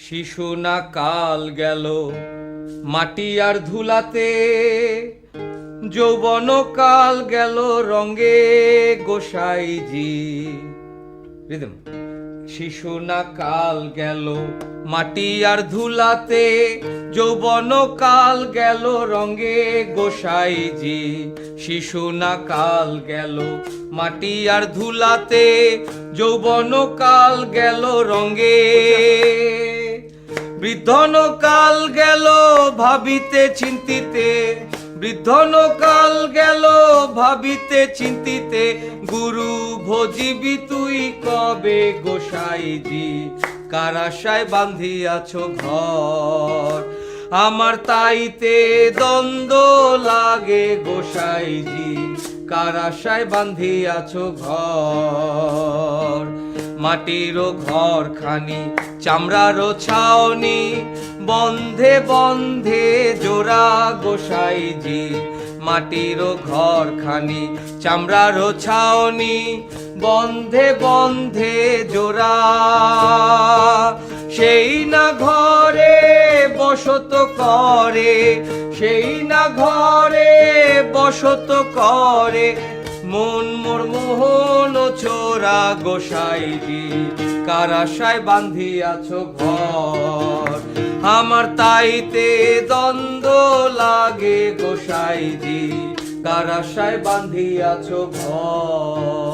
শিশু না কাল গেল মাটি আর ধুলাতে, যৌবন কাল গেল রঙে গোসাইজি। রিদম। শিশু না কাল গেল মাটি আর ধুলাতে, যৌবন কাল গেল রঙে গোসাইজি। শিশু না কাল গেল মাটি আর ধুলাতে, যৌবন কাল গেল রঙে। বৃদ্ধন কাল গেল ভাবিতে চিন্তিতে, বৃদ্ধন কাল গেল ভাবিতে চিন্তিতে, গুরু ভজিবি তুই কবে গোসাইজি। কার আশায় বান্ধিয়াছ ঘর, আমার তাইতে দ্বন্দ্ব লাগে গোসাইজি। কার আশায় বান্ধিয়াছ ঘর, মাটির ঘর খানি চামড়ার ছাউনি, বন্ধে বন্ধে জোড়া গোসাইজি। মাটির ঘর খানি চামড়ার ছাউনি, বন্ধে বন্ধে জোড়া। সেই না ঘরে বসত করে, সেই না ঘরে বসত করে, মন মোর মোহন ছোড়া গোসাইজি। কার আশায় বান্ধিয়াছ ঘর, আমার তাইতে দ্বন্দ্ব লাগে গোসাইজি। কার আশায় বান্ধিয়াছ ঘর।